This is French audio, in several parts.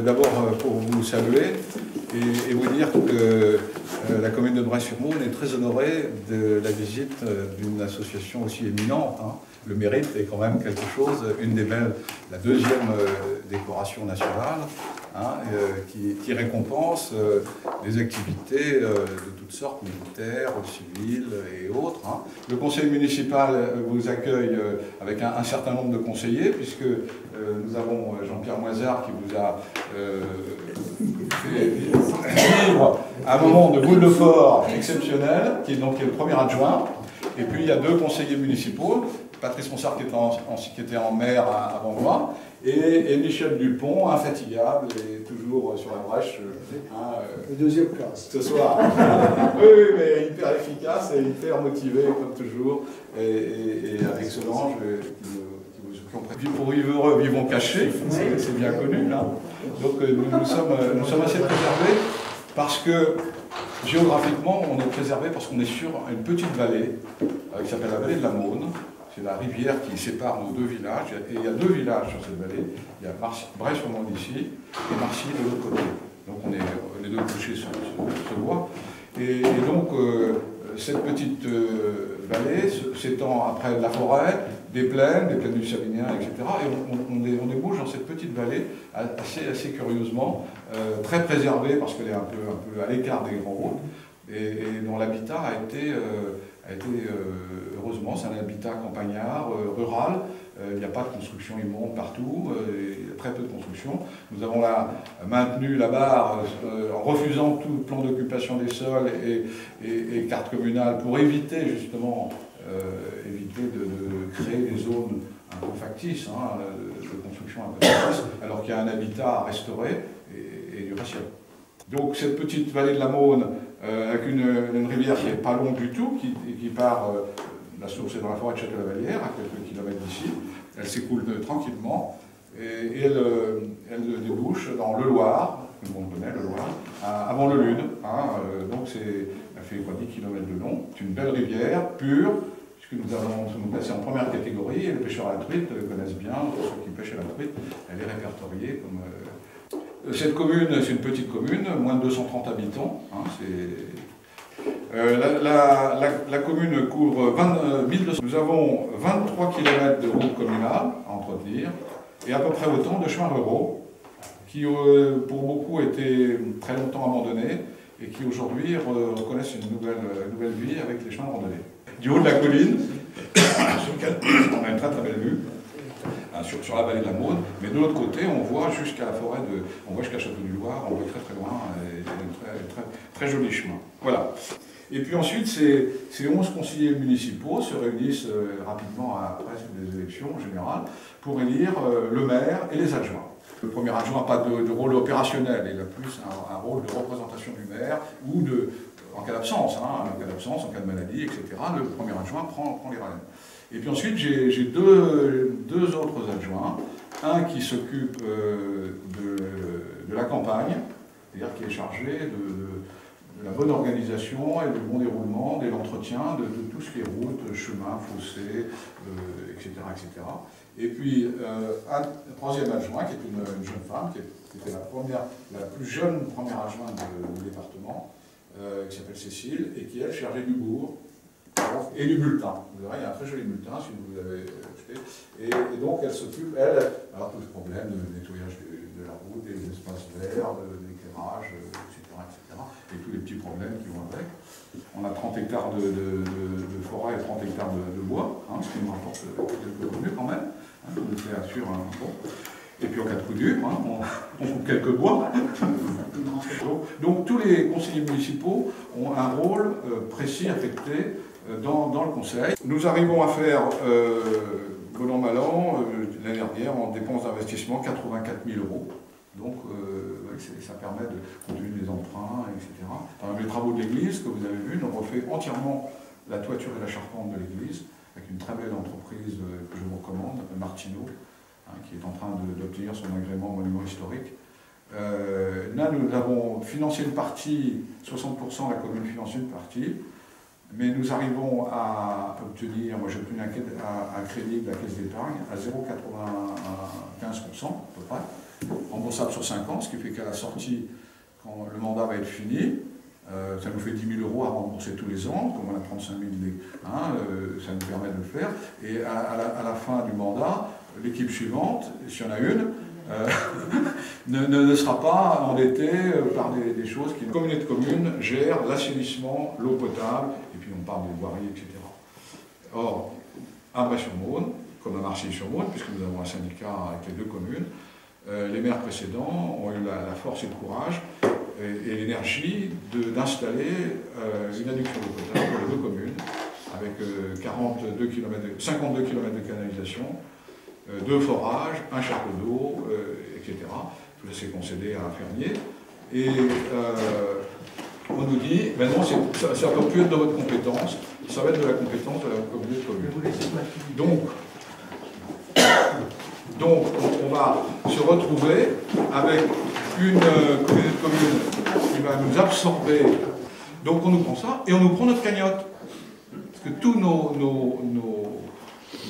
D'abord pour vous saluer et vous dire que la commune de Bray-sur-Maulne est très honorée de la visite d'une association aussi éminente. Le mérite est quand même quelque chose, une des belles, la deuxième décoration nationale, qui récompense des activités de toutes sortes, militaires, civiles et autres. Le conseil municipal vous accueille avec un certain nombre de conseillers, puisque nous avons Jean-Pierre Moisard qui vous a fait vivre un moment de boule de fort exceptionnel, qui est le premier adjoint. Et puis il y a deux conseillers municipaux, Patrice Monsard qui était en maire avant moi, et Michel Dupont, infatigable et toujours sur la brèche. Le deuxième classe. Ce soir. Oui, mais hyper efficace et hyper motivé comme toujours. Et avec Solange, qui ont prévu pour vivre heureux, vivons cachés, c'est bien connu là. Donc nous sommes assez préservés parce que géographiquement on est préservé parce qu'on est sur une petite vallée qui s'appelle la vallée de la Maulne. C'est la rivière qui sépare nos deux villages. Et il y a deux villages sur cette vallée. Il y a Bray-sur-Maulne ici et Marcy de l'autre côté. Donc on est les deux couchés se voient. Et donc cette petite vallée s'étend après de la forêt, des plaines du Savinien, etc. Et on débouche dans cette petite vallée assez curieusement, très préservée parce qu'elle est un peu à l'écart des grands routes, et dont l'habitat a été heureusement, c'est un habitat campagnard, rural. Il n'y a pas de construction immonde partout, il y a très peu de construction. Nous avons maintenu la barre en refusant tout plan d'occupation des sols et carte communale pour éviter justement de créer des zones un peu factices, de construction un peu factice, alors qu'il y a un habitat à restaurer et du reste. Donc cette petite vallée de la Maulne, avec une rivière qui n'est pas longue du tout, qui part, la source est dans la forêt de Château-la-Vallière, à quelques kilomètres d'ici, elle s'écoule tranquillement, et elle débouche dans le Loir, tout le monde connaît le Loir, avant le Lude, donc elle fait quoi, 10 km de long, c'est une belle rivière, pure, puisque nous avons nous placé en première catégorie, et les pêcheurs à la truite le connaissent bien, ceux qui pêchent à la truite, elle est répertoriée comme... Cette commune, c'est une petite commune, moins de 230 habitants. La commune couvre 1200. Nous avons 23 km de routes communales à entretenir et à peu près autant de chemins ruraux qui, pour beaucoup, étaient très longtemps abandonnés et qui aujourd'hui reconnaissent une nouvelle vie avec les chemins de randonnée. Du haut de la colline, sur lequel on a une très très belle vue. Sur la vallée de la Maulne, mais de l'autre côté, on voit jusqu'à la forêt on voit jusqu'à Château-du-Loir, on voit très très loin, et un très joli chemin. Voilà. Et puis ensuite, ces 11 conseillers municipaux se réunissent rapidement après les élections générales pour élire le maire et les adjoints. Le premier adjoint n'a pas de rôle opérationnel, il a plus un rôle de représentation du maire ou en cas d'absence, en cas de maladie, etc. Le premier adjoint prend les rênes. Et puis ensuite, j'ai deux autres adjoints. Un qui s'occupe de la campagne, c'est-à-dire qui est chargé de la bonne organisation et du bon déroulement, de l'entretien de tout ce qui est routes, chemins, fossés, etc., etc. Et puis un troisième adjoint, qui est une jeune femme, qui était la plus jeune première adjointe du département, qui s'appelle Cécile, et qui, elle, chargée du bourg, et du bulletin. Vous verrez, il y a un très joli bulletin, si vous l'avez fait. Et donc, elle s'occupe, alors tous les problèmes de nettoyage de la route, des espaces verts, de l'éclairage, etc., et tous les petits problèmes qui vont avec. On a 30 hectares de forêt et 30 hectares de bois, ce qui nous rapporte quelques revenus quand même, je vous le assure. Et puis en cas de coup dur, on coupe quelques bois. Donc tous les conseillers municipaux ont un rôle précis, affecté dans le conseil. Nous arrivons à faire, bon an mal an, l'année dernière, en dépenses d'investissement, 84 000 €. Donc ça permet de conduire les emprunts, etc. Les travaux de l'église que vous avez vus, nous avons refait entièrement la toiture et la charpente de l'église, avec une très belle entreprise que je vous recommande, Martineau, qui est en train d'obtenir son agrément monument historique. Là, nous avons financé une partie, 60%, la commune finance une partie, mais nous arrivons à obtenir, moi j'ai obtenu un crédit de la caisse d'épargne à 0,95% à peu près. remboursable sur 5 ans, ce qui fait qu'à la sortie, quand le mandat va être fini, ça nous fait 10 000 € à rembourser tous les ans, comme on a 35 000, ça nous permet de le faire. Et à la fin du mandat, l'équipe suivante, s'il y en a une, ne sera pas endettée par des choses qui... La communauté de communes gère l'assainissement, l'eau potable, et puis on parle des voiries, etc. Or, à Bray-sur-Maune, comme à Marseille-sur-Maune, puisque nous avons un syndicat avec les deux communes, les maires précédents ont eu la force et le courage et l'énergie d'installer une adduction d'eau potable pour les deux communes, avec 52 km de canalisation, 2 forages, un château d'eau, etc. Tout ça s'est concédé à Fernier. Et on nous dit, ben non, ça ne peut plus être de votre compétence, ça va être de la compétence de la communauté de communes. Donc, on va se retrouver avec une communauté de communes qui va nous absorber. Donc on nous prend ça et on nous prend notre cagnotte. Parce que tous nos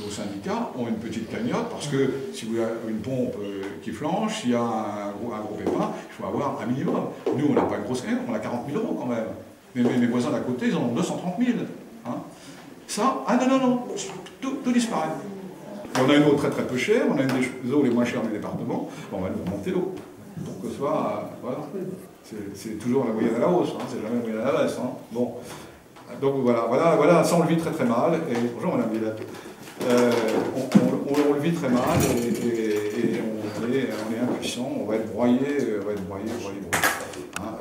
syndicats ont une petite cagnotte, parce que si vous avez une pompe qui flanche, s'il y a un gros pépin, il faut avoir un minimum. Nous, on n'a pas une grosse cagnotte, on a 40 000 € quand même. Mais mes voisins d'à côté, ils en ont 230 000. Hein. Ça, ah non, tout disparaît. Et on a une eau très peu chère, on a une des eaux les moins chères du département, on va nous remonter l'eau. Pour que ce soit, voilà, c'est toujours la moyenne à la hausse, hein, c'est jamais la moyenne à la baisse. Hein. Bon, donc voilà, ça on le vit très mal, et bonjour madame Villette, on le vit très mal, et on est impuissant, on va être broyé, hein.